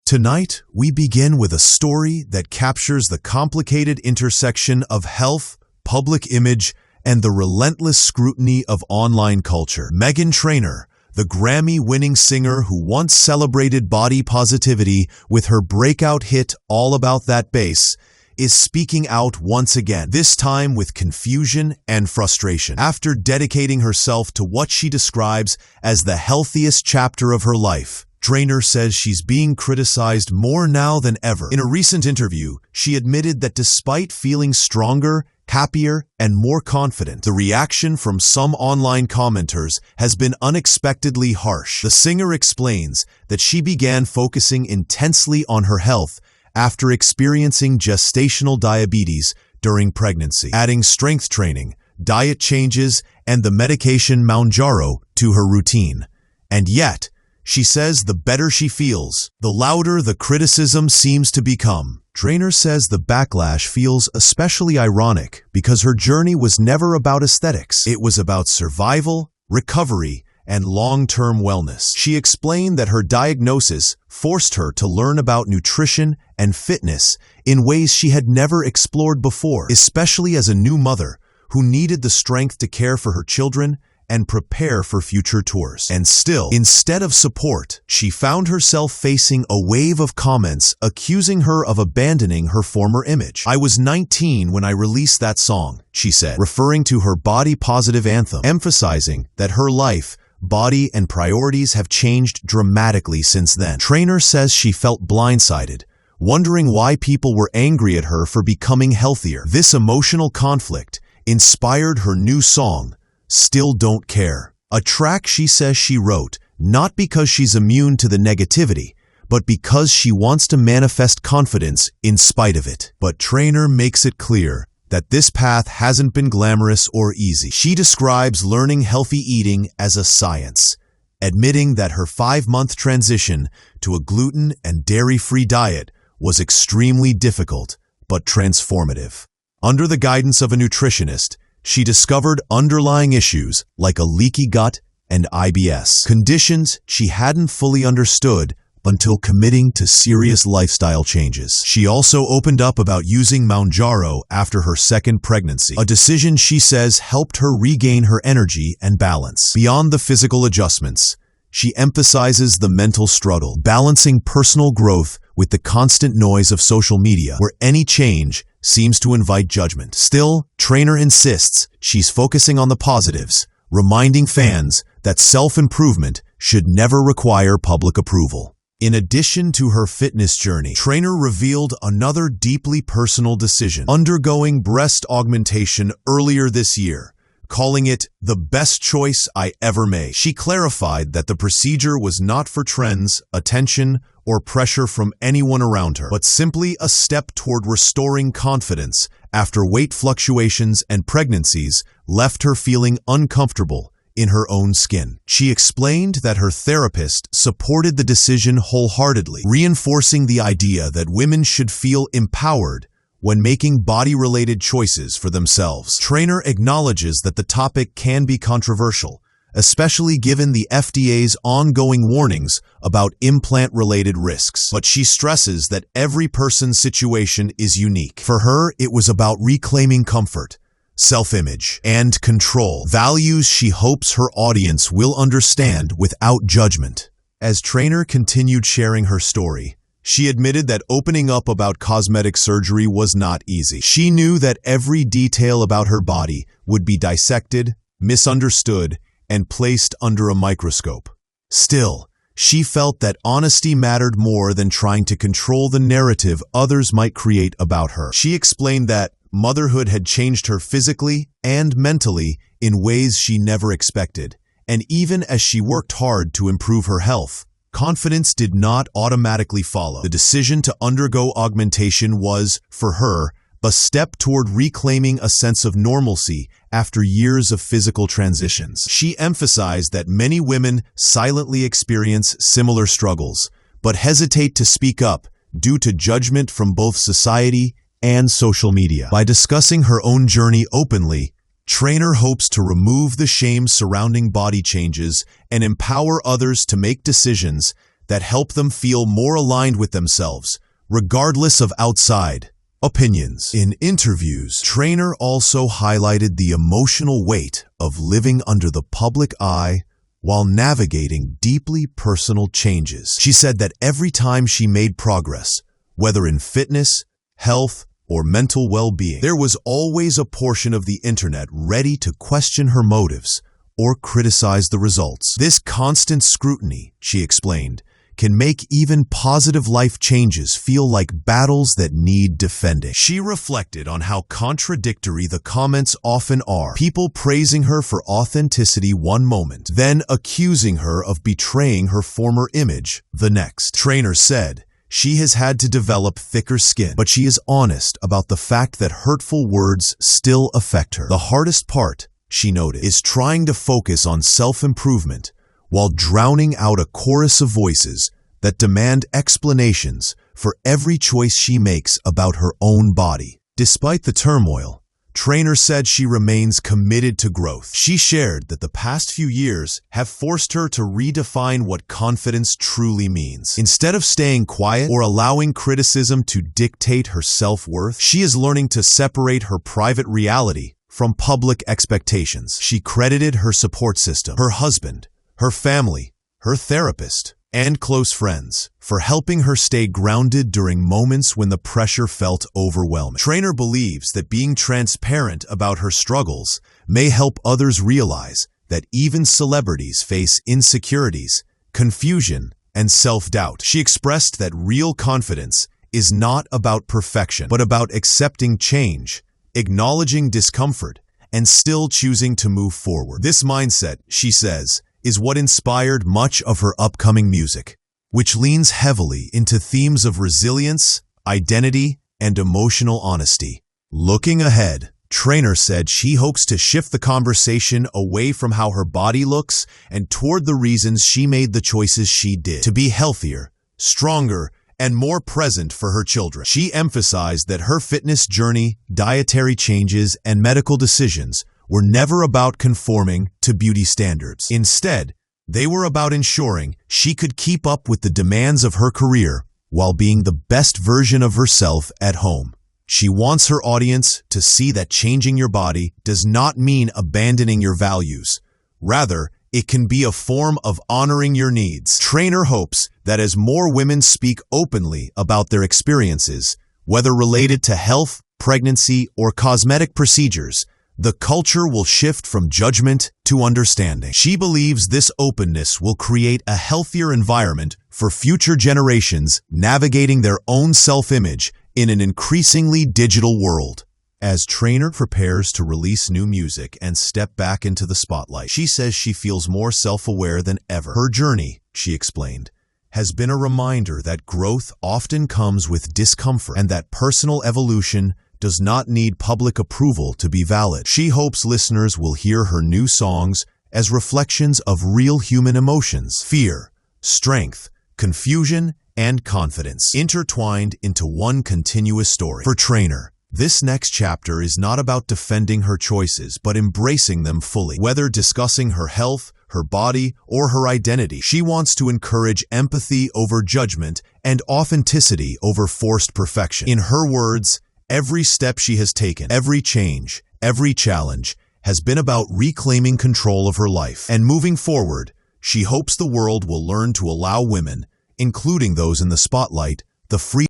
Tonight, we begin with a story that captures the complicated intersection of health, public image, and the relentless scrutiny of online culture. Meghan Trainor, the Grammy-winning singer who once celebrated body positivity with her breakout hit All About That Bass, is speaking out once again, this time with confusion and frustration. After dedicating herself to what she describes as the healthiest chapter of her life, Trainor says she's being criticized more now than ever. In a recent interview, she admitted that despite feeling stronger, happier, and more confident, the reaction from some online commenters has been unexpectedly harsh. The singer explains that she began focusing intensely on her health after experiencing gestational diabetes during pregnancy, adding strength training, diet changes, and the medication Mounjaro to her routine. And yet, she says the better she feels, the louder the criticism seems to become. Trainor says the backlash feels especially ironic because her journey was never about aesthetics. It was about survival, recovery, and long-term wellness. She explained that her diagnosis forced her to learn about nutrition and fitness in ways she had never explored before, especially as a new mother who needed the strength to care for her children and prepare for future tours. And still, instead of support, she found herself facing a wave of comments accusing her of abandoning her former image. "I was 19 when I released that song," she said, referring to her body-positive anthem, emphasizing that her life, body, and priorities have changed dramatically since then. Trainor says she felt blindsided, wondering why people were angry at her for becoming healthier. This emotional conflict inspired her new song, Still Don't Care, a track she says she wrote not because she's immune to the negativity, but because she wants to manifest confidence in spite of it. But Trainor makes it clear that this path hasn't been glamorous or easy. She describes learning healthy eating as a science, admitting that her 5-month transition to a gluten and dairy-free diet was extremely difficult but transformative. Under the guidance of a nutritionist, she discovered underlying issues like a leaky gut and IBS, conditions she hadn't fully understood until committing to serious lifestyle changes. She also opened up about using Mounjaro after her second pregnancy, a decision she says helped her regain her energy and balance. Beyond the physical adjustments, she emphasizes the mental struggle, balancing personal growth with the constant noise of social media, where any change seems to invite judgment. Still, Trainor insists she's focusing on the positives, reminding fans that self-improvement should never require public approval. In addition to her fitness journey, Trainor revealed another deeply personal decision, undergoing breast augmentation earlier this year, calling it the best choice I ever made. She clarified that the procedure was not for trends, attention, or pressure from anyone around her, but simply a step toward restoring confidence after weight fluctuations and pregnancies left her feeling uncomfortable in her own skin. She explained that her therapist supported the decision wholeheartedly, reinforcing the idea that women should feel empowered when making body-related choices for themselves. Trainor acknowledges that the topic can be controversial, especially given the FDA's ongoing warnings about implant-related risks. But she stresses that every person's situation is unique. For her, it was about reclaiming comfort, self-image, and control, values she hopes her audience will understand without judgment. As Trainor continued sharing her story, she admitted that opening up about cosmetic surgery was not easy. She knew that every detail about her body would be dissected, misunderstood, and placed under a microscope. Still, she felt that honesty mattered more than trying to control the narrative others might create about her. She explained that motherhood had changed her physically and mentally in ways she never expected, and even as she worked hard to improve her health, confidence did not automatically follow. The decision to undergo augmentation was, for her, a step toward reclaiming a sense of normalcy after years of physical transitions. She emphasized that many women silently experience similar struggles, but hesitate to speak up due to judgment from both society and social media. By discussing her own journey openly, Trainor hopes to remove the shame surrounding body changes and empower others to make decisions that help them feel more aligned with themselves, regardless of outside opinions. In interviews, Trainer also highlighted the emotional weight of living under the public eye while navigating deeply personal changes. She said that every time she made progress, whether in fitness, health, or mental well-being, there was always a portion of the internet ready to question her motives or criticize the results. This constant scrutiny, she explained, can make even positive life changes feel like battles that need defending. She reflected on how contradictory the comments often are, people praising her for authenticity one moment, then accusing her of betraying her former image the next. Trainer said she has had to develop thicker skin, but she is honest about the fact that hurtful words still affect her. The hardest part, she noted, is trying to focus on self-improvement while drowning out a chorus of voices that demand explanations for every choice she makes about her own body. Despite the turmoil, Trainer said she remains committed to growth. She shared that the past few years have forced her to redefine what confidence truly means. Instead of staying quiet or allowing criticism to dictate her self-worth, she is learning to separate her private reality from public expectations. She credited her support system, her husband, her family, her therapist, and close friends for helping her stay grounded during moments when the pressure felt overwhelming. Trainer believes that being transparent about her struggles may help others realize that even celebrities face insecurities, confusion, and self-doubt. She expressed that real confidence is not about perfection, but about accepting change, acknowledging discomfort, and still choosing to move forward. This mindset, she says, is what inspired much of her upcoming music, which leans heavily into themes of resilience, identity, and emotional honesty. Looking ahead, Trainer said she hopes to shift the conversation away from how her body looks and toward the reasons she made the choices she did, to be healthier, stronger, and more present for her children. She emphasized that her fitness journey, dietary changes, and medical decisions were never about conforming to beauty standards. Instead, they were about ensuring she could keep up with the demands of her career while being the best version of herself at home. She wants her audience to see that changing your body does not mean abandoning your values. Rather, it can be a form of honoring your needs. Trainer hopes that as more women speak openly about their experiences, whether related to health, pregnancy, or cosmetic procedures, the culture will shift from judgment to understanding. She believes this openness will create a healthier environment for future generations navigating their own self-image in an increasingly digital world. As Trainer prepares to release new music and step back into the spotlight, she says she feels more self-aware than ever. Her journey, she explained, has been a reminder that growth often comes with discomfort and that personal evolution does not need public approval to be valid. She hopes listeners will hear her new songs as reflections of real human emotions, fear, strength, confusion, and confidence, intertwined into one continuous story. For Trainer, this next chapter is not about defending her choices, but embracing them fully. Whether discussing her health, her body, or her identity, she wants to encourage empathy over judgment and authenticity over forced perfection. In her words, every step she has taken, every change, every challenge, has been about reclaiming control of her life. And moving forward, she hopes the world will learn to allow women, including those in the spotlight, the freedom